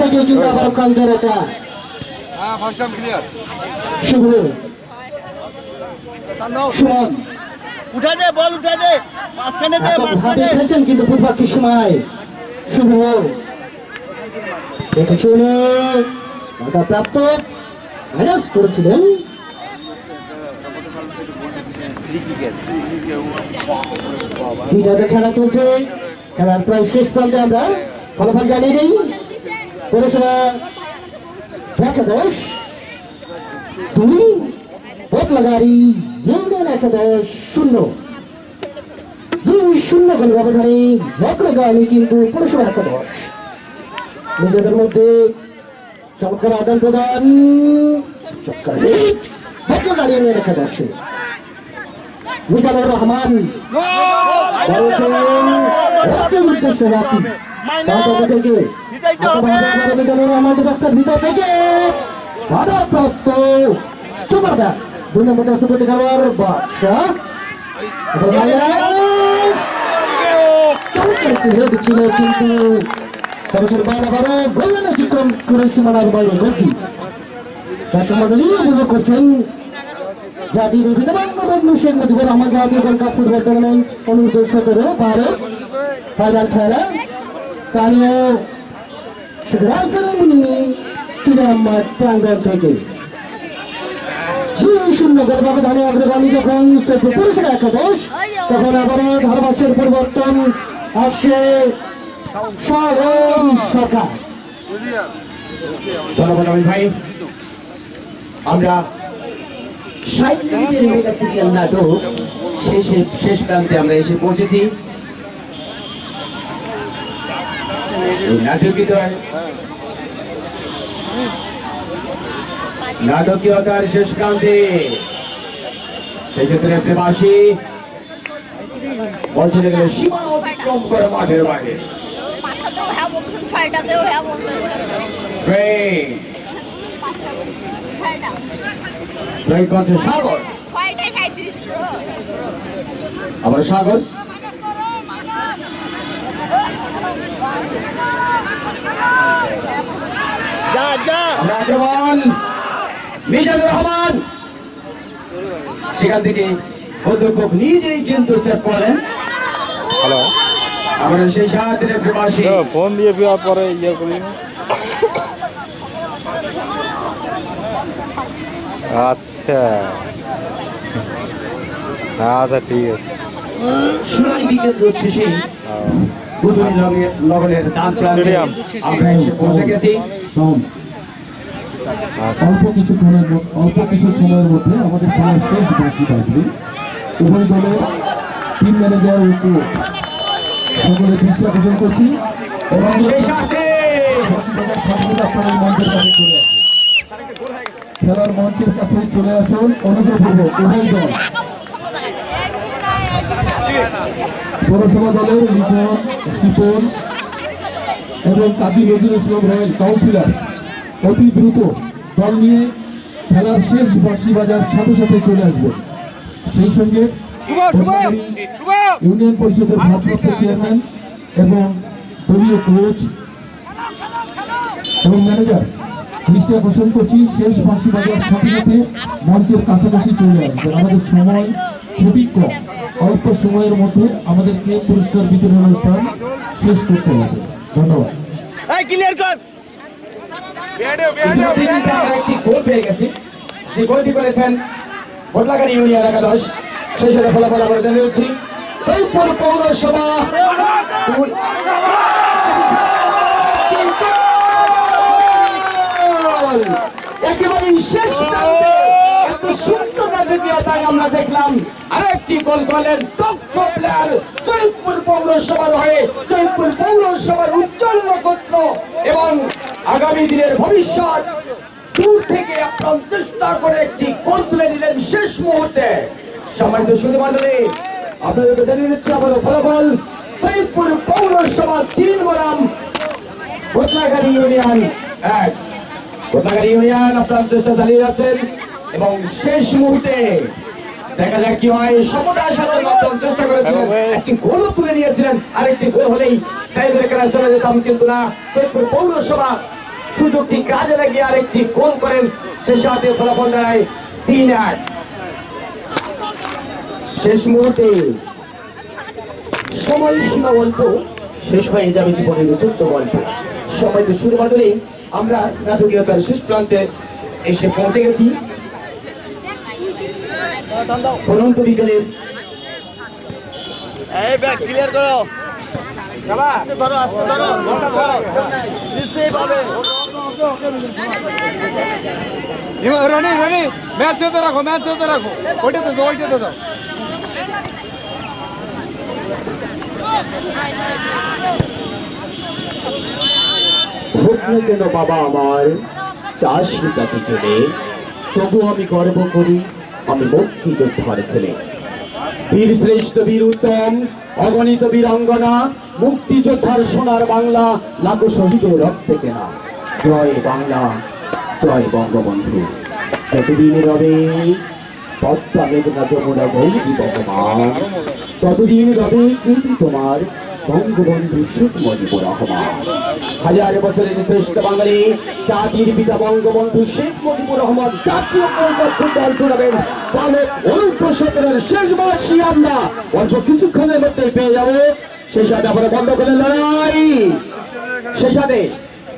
থেকে কিন্তু আবার কান্দের এটা শুভ সুমন উঠে দে বল উঠে দে মাঝখানে দে খেলছেন কিন্তু প্রতিপক্ষের সময় শুভ দেখেছেন বাধা প্রাপ্ত মাইনাস করেছিলেন। খেলা চলছে, খেলার প্রায় শেষ প্রান্তে আমরা ফলাফল জানিয়ে দিই। পৌরসভা একাদশ 2, বদলাগাড়ি ইউনিয়ন একাদশ 0। 2-0 গোল ব্যবধানে বদলাগাড়ি কিন্তু পৌরসভা একাদশ নিজেদের মধ্যে চমৎকার আদান প্রদান, চমৎকার হিট বদলাগাড়ি ইউনিয়ন একাদশে। মিজানুর রহমান উদ্দেশ্যে রাখি মিজানুর রহমান রাস্তার ভিতর থেকে বাধাপ্রাপ্ত সুপার ব্যাট 2 নম্বর রাষ্ট্রপতি খেলোয়াড় বাদশাহ ছিল, কিন্তু সরাসরি বারো গোললাইন অতিক্রম করে সীমানার বাইরে গতি। তার সম্বন্ধে উপভোগ করছেন জাতির বঙ্গবন্ধু শেখ মুজিবুর রহমান জাতীয় গোল্ড কাপ ফুটবল টুর্নামেন্ট অনুর্ধ-17 ভারত ফাইনাল খেলা স্থানীয় স্টেডিয়াম মাঠ প্রাঙ্গণ থেকে 2-0 গোল ব্যবধানে অগ্রগামী যখন পৌরসভা একাদশ, তখন আবারও ধারাভাষ্যের পরিবর্তন আসছে সাগর সরকার। ধন্যবাদ আমির ভাই। আমরা 60 মিনিটের মেগা সিরিয়াল নাটক শেষ প্রান্তে আমরা এসে পৌঁছেছি। নাটকীয়তার শেষ প্রান্তে সেক্ষেত্রে প্রবাসী বল চলে গেলে সীমানা অতিক্রম করে মাঠের বাইরে। সাগর আবার সাগর আক্রমণ মিজানুর রহমান সেখান থেকে অধ্যক্ষ নিজেই কিন্তু সেভ করেন। হ্যালো, আমরা সেই সাথে প্রবাসী ফোন দিয়ে দেওয়ার পরে ইয়ে করি। আচ্ছা আচ্ছা, ঠিক আছে। সোনালী বিকেল রোড শেষে লগনের দান প্রান্তে আমরা এসে পৌঁছে গেছি। অল্প কিছু সময়ের মধ্যে আমাদের খেলার শেষ বাকি থাকবে। উভয় দলের টিম ম্যানেজার ও কোচ সকলের দৃষ্টি আকর্ষণ করছি এবং সেই সাথে খেলার মঞ্চের কাছে চলে আসুন। অনুগ্রহপূর্বক উভয় দল পৌরসভা দলের লিখন, শিপন এবং কাজী নজরুল ইসলাম রয়েল কাউন্সিলর অতি দ্রুত দল নিয়ে খেলার শেষ বাঁশি বাজার সাথে সাথে চলে আসবে। সেই সঙ্গে ইউনিয়ন পরিষদের ভারপ্রাপ্ত চেয়ারম্যান এবং দলীয় কোচ এবং ম্যানেজার দৃষ্টি আকর্ষণ করছি, শেষ বাঁশি বাজার সাথে সাথে মঞ্চের কাছাকাছি চলে আসবে। আমাদের সময় খুবই কম, অল্প সময়ের মধ্যে আমাদেরকে পুরস্কার বিতরণ অনুষ্ঠান শেষ করতে হবে। ধন্যবাদ। একটি গোল পেয়ে গেছি, যে গোলটি করেছেন বদলাগাড়ি ইউনিয়ন একাদশ। সেই সাথে ফলাফল আমরা জানিয়েছি সৈয়দপুর পৌরসভা একেবারে শেষ প্রান্তে এত সুন্দর নাটকীয়তায় আমরা দেখলাম আরেকটি গোল করলেন দক্ষ প্লেয়ার সৈয়দপুর পৌরসভার হয়ে সৈয়দপুর পৌরসভার উজ্জ্বল নক্ষত্র এবং আগামী দিনের ভবিষ্যৎ দূর থেকে আপনার চেষ্টা করে একটি গোল তুলে নিলেন শেষ মুহূর্তে। সম্মানিত সুধীমণ্ডলী, আপনাদেরকে জানিয়ে দিচ্ছি আমাদের ফলাফল সৈয়দপুর পৌরসভা 3 বনাম বদলাগাড়ি ইউনিয়ন 1। বদলাগাড়ি ইউনিয়ন আপনার চেষ্টা চালিয়ে যাচ্ছেন এবং শেষ মুহূর্তে দেখা যাক কি হয়। সমতা সাধারণ আপনার চেষ্টা করেছিলেন, একটি গোলও তুলে নিয়েছিলেন, আরেকটি গোল হলেই টাইব্রেকারে চলে যেতাম, কিন্তু না, সৈয়দপুর পৌরসভা সুযোগটি কাজে লাগিয়ে আরেকটি গোল করেন। সেই সাথে ফলাফল দাঁড়ায় 3-1। শেষ মুহূর্তে সময় সীমা অল্প, শেষ হয়ে যাবে জীবনের চূড়ান্ত গল্প। সম্মানিত সুর মণ্ডলী, আমরা নাটকীয়তার শেষ প্রান্তে এসে পৌঁছে গেছি। অনন্ত বিকেলের এই ব্যাগ ক্লিয়ার করো আস্তে ধরো নিশ্চয়ই পাবে রনি রনি ম্যাচ যেতে রাখো ওইটাতে দাও হোক না কেন বাবা আমার চাষি কাছে চলে, তবু আমি গর্ব করি আমি মুক্তিযোদ্ধার ছেলে। বীর শ্রেষ্ঠ বীর উত্তম অগণিত বীরাঙ্গনা, মুক্তিযোদ্ধার সোনার বাংলা, লাখো শহীদের রক্তে কেনা। জয় বাংলা, জয় বঙ্গবন্ধু। যতদিন রবে পদ্মা মেঘনা যমুনা গৌরী বহমান, ততদিন রবে কীর্তি তোমার বঙ্গবন্ধু শেখ মুজিবুর রহমান। হাজার বছরের শ্রেষ্ঠ বাঙালি জাতির পিতা বঙ্গবন্ধু শেখ মুজিবুর রহমান জাতীয় ফুটবল টুর্নামেন্ট বালক অনূর্ধ্ব-17 শেষ বার্ষি আমরা অল্প কিছুক্ষণের মধ্যে পেয়ে যাবো। সেই সাথে আবার বন্ধ করে লড়াই। সেই সাথে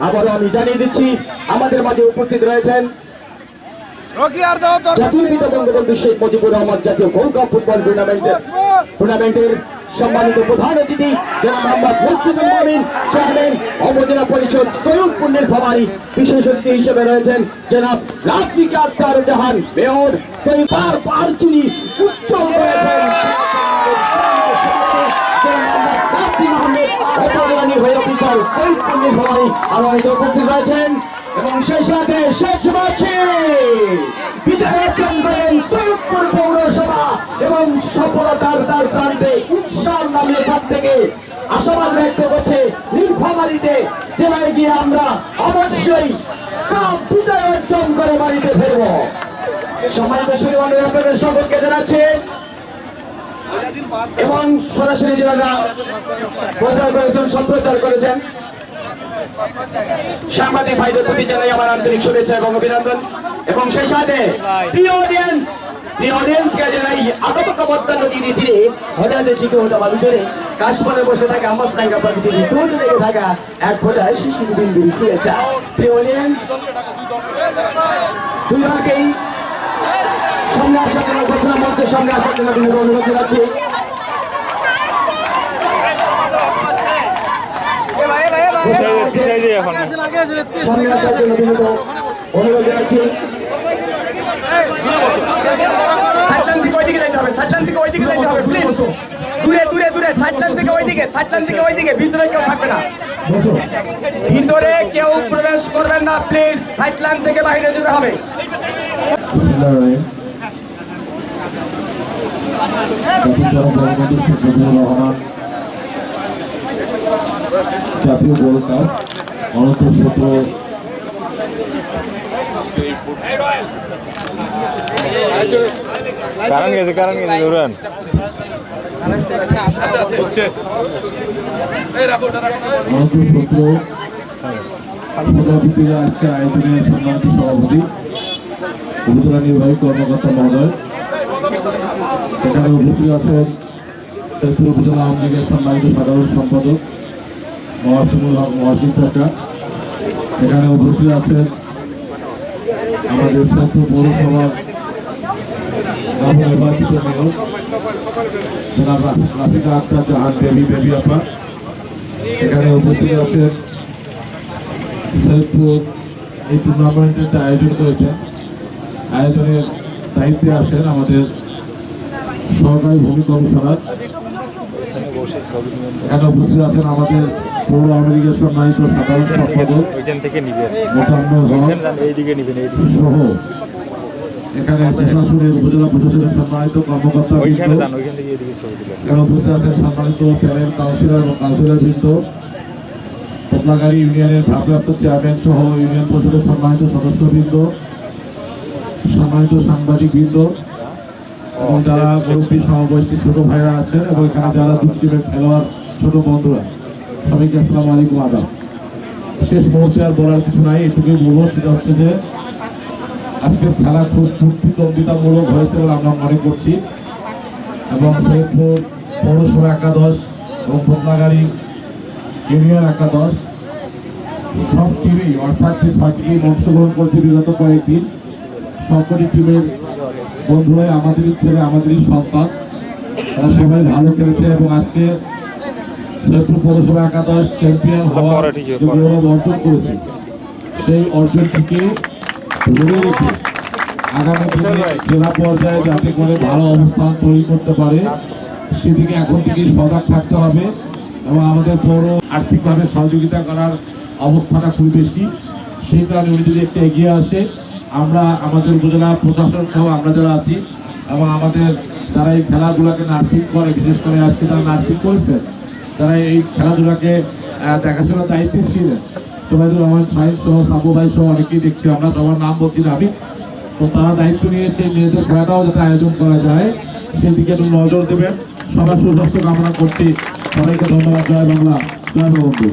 আবারও আমি জানিয়ে দিচ্ছি আমাদের মাঝে উপস্থিত রয়েছেন জাতির পিতা বঙ্গবন্ধু শেখ মুজিবুর রহমান জাতীয় গোল্ড কাপ ফুটবল টুর্নামেন্টের সম্মানিত প্রধান অতিথি জনাব মোহাম্মদ মুস্তাফিজুর রহমান, চেয়ারম্যান উপজেলা পরিষদ সৈয়দপুর নীলফামারী। বিশেষ অতিথি হিসেবে রয়েছেন জনাব রাফিক আক্তার জাহান, মেয়র। সেই পার চিনি উজ্জ্বল করেছেন উপজেলা নির্বাহী অফিসার সৈয়দপুর নীলফামারী আরো উপস্থিত রয়েছেন। এবং সেই সাথে শেষ ম্যাচে বিজয় অর্জন করেন সৈয়দপুর পৌরসভা এবং সফলতার তার প্রান্তে উৎসাহ নামের কাছ থেকে আশাবাদ ব্যক্ত করছে নীলফামারীতে জেলায় গিয়ে আমরা অবশ্যই কাপ বিজয় অর্জন করে বাড়িতে ফেরব। সম্মানিত সুধীমণ্ডলী, আপনাদের সকলকে জানাচ্ছি এবং সরাসরি যারা প্রচার করেছেন সম্প্রচার করেছেন সাংবাদিক ভাইদের প্রতি জানাই আমার আন্তরিক শুভেচ্ছা এবং অভিনন্দন। এবং সেই সাথে প্রিয় অডিয়েন্সকে জানাই আকাপক্কা নদীর তীরে হঠাৎ ঠিক ওটা বালু ধরে কাশবনে বসে থাকা আমার সাঙ্গা প্রকৃতির রিপোর্ট লেগে থাকা এক ফোঁটা শিশির বিন্দুর শুভেচ্ছা। প্রিয় অডিয়েন্স, দুই দলকেই সামনে আসার জন্য ঘোষণা মঞ্চের সামনে আসার জন্য বিনোদন অনুরোধ জানাচ্ছি। সামনে আসার জন্য বিনোদন অনুরোধ জানাচ্ছি। সাইডলাইন থেকে ওইদিকে যেতে হবে, সাইডলাইন থেকে ওইদিকে যেতে হবে প্লিজ। দূরে সাইডলাইন থেকে ওইদিকে, ভিতরে কেউ থাকবে না, ভিতরে কেউ প্রবেশ করবেন না প্লিজ, সাইডলাইন থেকে বাইরে যেতে হবে। জাতীয় গোল্ড কাপ অনূর্ধ্ব-17 কারণ গেছে ধরুন অনূর্ধ্ব-17 আজকের আয়োজনের সম্মানিত সভাপতি উপজেলা নির্বাহী কর্মকর্তা মহোদয়, সেখানে উপস্থিত আছেন সৈয়দপুর উপজেলা আওয়ামী লীগের সম্মানিত সাধারণ সম্পাদক মহাসিমুল হক মহাসিন সরকার, সেখানে উপস্থিত আছেন আমাদের সৈয়দপুর পৌরসভার নবনির্বাচিত মেয়র জনাব রাফিকা আক্তার জাহান বেবি আপা, এখানে উপস্থিত আছেন সৈয়দপুর এই টুর্নামেন্টের আয়োজন করেছেন, আয়োজনের দায়িত্বে আছেন আমাদের সহকারী ভূমি কমিশনার, এখানে উপস্থিত আছেন আমাদের পৌর আওয়ামী লীগের সম্মানিত সাধারণ সম্পাদক সহ এখানে প্রশাসনের উপজেলা প্রশাসনের সম্মানিত কর্মকর্তা, এখানে উপস্থিত আছেন সম্মানিত প্যানেল কাউন্সিলর এবং কাউন্সিলর বৃন্দ, পটলাগাড়ি ইউনিয়নের ভারপ্রাপ্ত চেয়ারম্যান সহ ইউনিয়ন পরিষদের সম্মানিত সদস্যবৃন্দ, সম্মানিত সাংবাদিক বৃন্দ এবং যারা মুরব্বী সমবয়সী ছোট ভাইরা আছেন এবং এখানে যারা দুই টিমের খেলোয়াড় ছোট বন্ধুরা, সবাইকে আসসালামু আলাইকুম, আদাব। শেষ মুহূর্তে আর বলার কিছু নাই, এটুকুই বলবো, সেটা হচ্ছে যে আজকের খেলা খুব প্রতিদ্বন্দ্বিতামূলক হয়েছে বলে আমরা মনে করছি এবং সৈয়দপুর পৌরসভা একাদশ এবং পটলাগাড়ি ইউনিয়ন একাদশ সব টিমেই অর্থাৎ যে 6টি টিম অংশগ্রহণ করছে বিগত কয়েকদিন, সকলের টিমের বন্ধুরাই আমাদেরই ছেলে, আমাদেরই সন্তান। তারা সবাই ভালো খেলেছে এবং আজকে সৈয়দপুর পৌরসভা একাদশ চ্যাম্পিয়ন হওয়ার যে গৌরব অর্জন করেছে, সেই অর্জনটিকে ধরে রেখে আগামী দিনে জেলা পর্যায়ে যাতে করে ভালো অবস্থান তৈরি করতে পারে সেদিকে এখন থেকেই সজাগ থাকতে হবে। এবং আমাদের পৌর আর্থিকভাবে সহযোগিতা করার অবস্থাটা খুব বেশি, সেই কারণে উনি যদি একটু এগিয়ে আসে, আমরা আমাদের উপজেলা প্রশাসন সহ আমরা যারা আছি এবং আমাদের যারা এই খেলাধুলাকে নার্সিং করে, বিশেষ করে আজকে তারা নার্সিং করেছে, যারা এই খেলাধুলাকে দেখাশোনার দায়িত্বে ছিলেন, তোবাইদুর রহমান সাহেব সহ সাবু ভাই সহ অনেকেই দেখছি, আমরা সবার নাম বলছি না আমি, তো তারা দায়িত্ব নিয়ে সেই মেয়েদের খেলাটাও যাতে আয়োজন করা যায় সেদিকে একটু নজর দেবেন। সবার সুস্বাস্থ্য কামনা করছি, সবাইকে ধন্যবাদ। জয় বাংলা, জয় বঙ্গবন্ধু।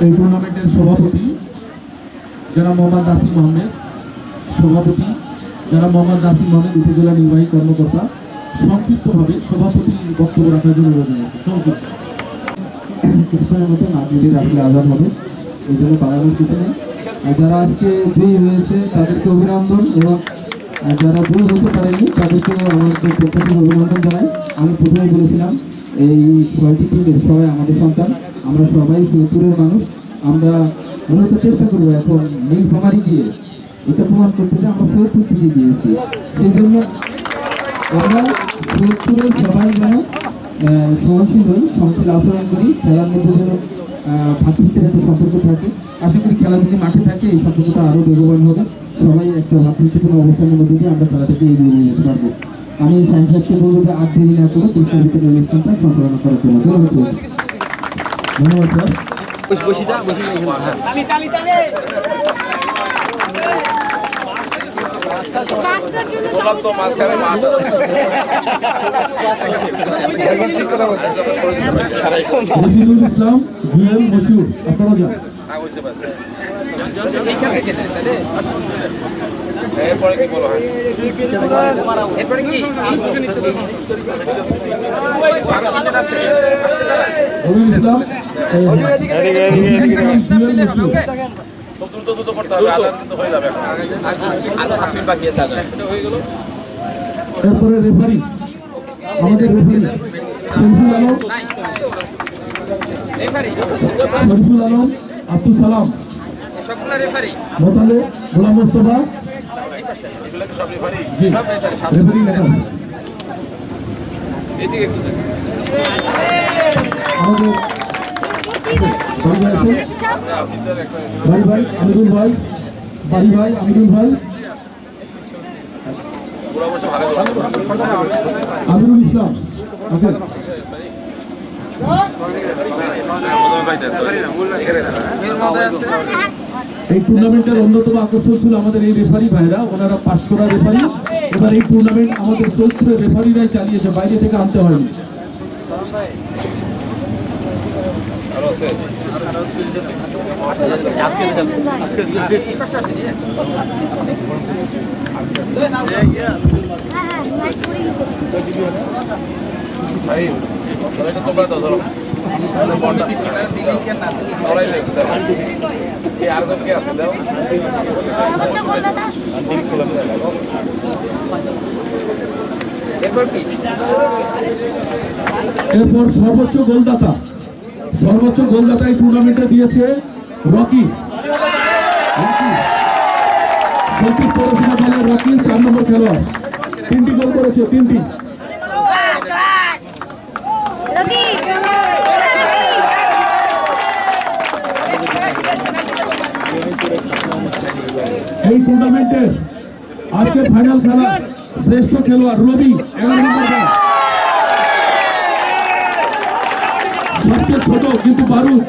এই টুর্নামেন্টের সভাপতি যারা মোহাম্মদ নাসিম আহমেদ, সভাপতি যারা মোহাম্মদ নাসিম আহমেদ, উপজেলা নির্বাহী কর্মকর্তা, সংক্ষিপ্তভাবে সভাপতির বক্তব্য রাখার জন্য অনুরোধ জানাচ্ছি। সংক্ষিপ্ত কিছুক্ষণের মতো নাজিদের আসলে আজাদ হবে, এই জন্য পালানোর কিছু নেই। যারা আজকে জয়ী হয়েছে তাদেরকে অভিনন্দন, এবং যারা জয়ী হতে পারেনি তাদেরকেও আমাদের পক্ষ থেকে অভিনন্দন জানাই। আমি প্রথমেই বলেছিলাম এই 6টি টিমের সবাই আমাদের সন্তান, আমরা সবাই সৈয়দপুরের মানুষ। আমরা মূলত চেষ্টা করবো এখন নীলফামারী গিয়ে এটা প্রমাণ করতে যে আমরা সৈয়দপুর থেকে গিয়েছি। সেই জন্য আমরা সৈয়দপুরের সবাই যেন সহনশীল হই, সহনশীল আচরণ করি, খেলার মধ্যে যেন ভাতৃত্বের একটা সম্পর্ক থাকে। আশা করি খেলা যদি মাঠে থাকে এই সম্পর্কটা আরও বেগবান হবে। সবাই একটা ভাতৃত্বপূর্ণ অবস্থানের মধ্যে দিয়ে আমরা খেলাটাকে এগিয়ে নিয়ে যেতে পারবো। আমি সাংসদকে বলবো যে আর দেরি না করে চেষ্টার ভিতরে অনুষ্ঠানটা সঞ্চালনা করার জন্য। ধন্যবাদ স্যার। রশিদুল ইসলাম, জুয়েল, মশিউর, আপনারা যান। রবিউল ইসলাম, এরপরে রেফারি আমাদের রেফারি শরীফুল আলম, আব্দুল সালাম, মোতালে, গোলাম মোস্তফা, জি রেফারি লেখা আমাদের ভাই ভাই আমিরুল ভাই, বাড়ি ভাই আমিরুল ভাই, আমিরুল ইসলাম। এই টুর্নামেন্টের অন্যতম আকর্ষণ ছিল আমাদের এই রেফারি ভাইরা, ওনারা পাস করা রেফারি। এবার এই টুর্নামেন্ট আমাদের সৈয়দপুরের রেফারিরাই চালিয়েছে, বাইরে থেকে আনতে হয়নি। এরপর সর্বোচ্চ গোলদাতা এই টুর্নামেন্টে দিয়েছে রকি। সৈয়দপুর পৌরসভা দলের রকি 4 নম্বর খেলোয়াড়, 3টি গোল করেছে, 3টি। এই টুর্নামেন্টের আজকের ফাইনাল খেলা শ্রেষ্ঠ খেলোয়াড় রবি, 11 নম্বর খেলা, সবচেয়ে ছোট কিন্তু বারুদ।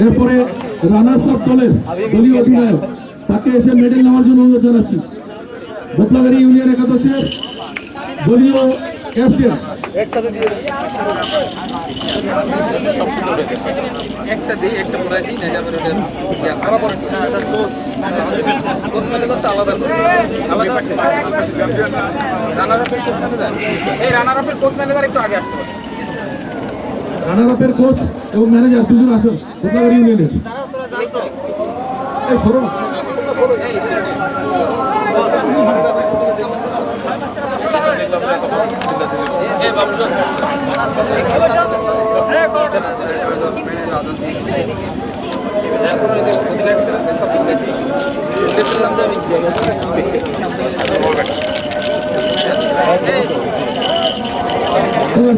এরপরে রানার্স আপ দলের দলীয় অধিনায়ক, তাকে এসে মেডেল নেওয়ার জন্য অনুরোধ জানাচ্ছি। বদলাগাড়ি ইউনিয়ন একাদশের দলীয় ক্যাপ্টেন একসাথে দিয়ে দেন। একটা দিই একটা পুরাই দিই না যাবে খারাপ করে কোচ মানে করতে আলাদা করে আলাদা আছে রানার আপের কোচ ম্যানেজার এই রানার আপের কোচ ম্যানেজার একটু আগে আসতে পারে রানার আপের কোচ এবং ম্যানেজার দুজন আসুন কোথাকার ইউনিয়নের এই সরো না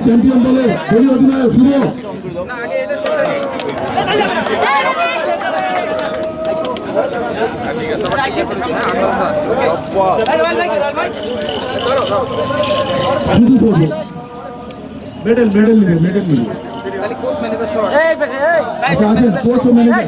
চ্যাম্পিয়ন দলে দলীয় অধিনায়ক শুভ মেডেল মেডেল নিবে মেডেল নিবে কোচ ম্যানেজার সহ আচ্ছা আসেন কোচ ও ম্যানেজার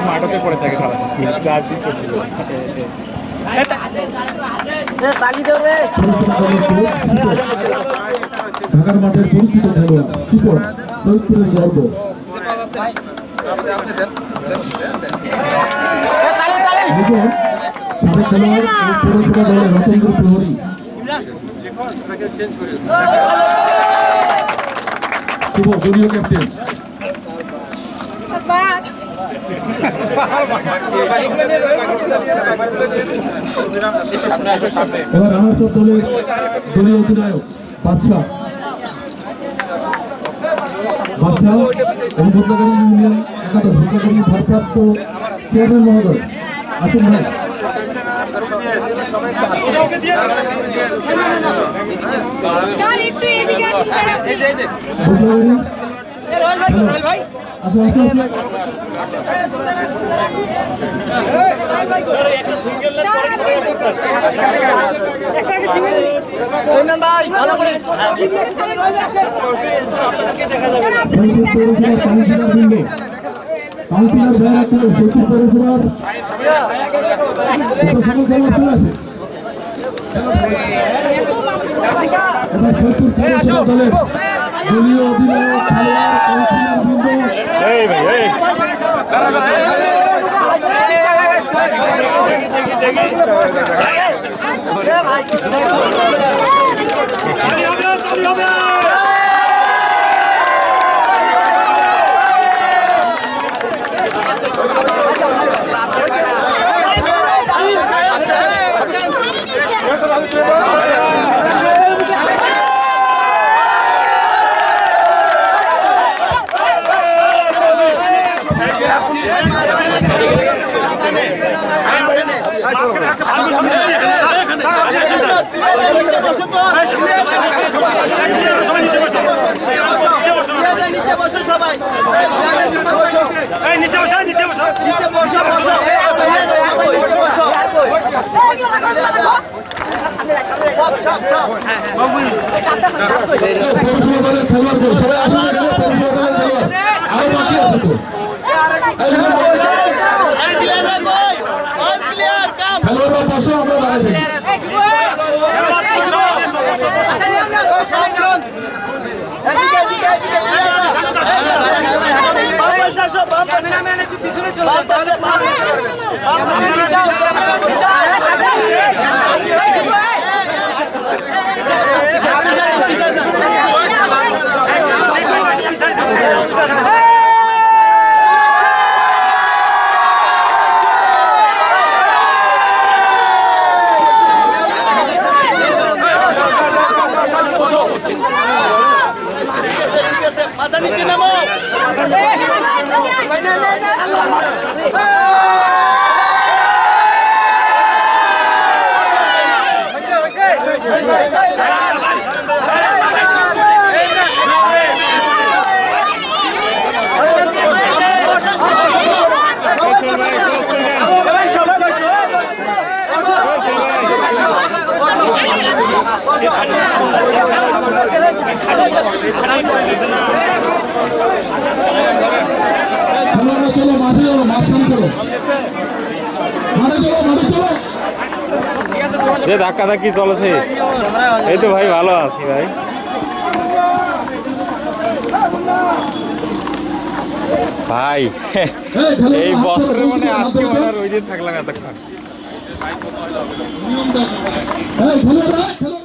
মাঠে পড়ে থাকে খারাপ ঢাকার মাঠের পরিচিত খেলোয়াড় সুপর সৈয়দপুরের গর্ব দেখুন সাবেক খেলোয়াড় এবং পৌরসভা দলের রতনপুর প্রহরী শুভ দলীয় ক্যাপ্টেন এবার রানার্স আপ দলের দলীয় অধিনায়ক বাদশাহ এবং ভোটকারী ইউনিয়ন একাদশ ভোটকারী ভারপ্রাপ্ত চেয়ারম্যান মহোদয় আসুন ভাই আসুন আসুন কাউন্সিলর ভাইরা ছিল সচিব পৌরসভার সকল খেলোয়াড় চলে আসে এবার সৈয়দপুর পৌরসভা দলের দলীয় অধিনায়ক খেলোয়াড় কাউন্সিলর বৃন্দ পৌরসভা দলের খেলোয়াড় সবাই আসুন এখানে পৌরসভা দলের খেলোয়াড় আরো বাকি আছে তো খেলোয়াড়রা পাশে আমরা দাঁড়াই থাকি মাথা নিচে নামো খেলোয়াড়রা চলো মাঠে চলো, মাঠ সারি চলো, মাঠে চলো, মাঠে চলো। যে ধাক্কা ধাক্কি চলেছে, এই তো ভাই ভালো আছি ভাই। ভাই এই বছরে মানে আজকে মানে আর ওই দিন থাকলাম এতক্ষণ। খেলোয়াড়রা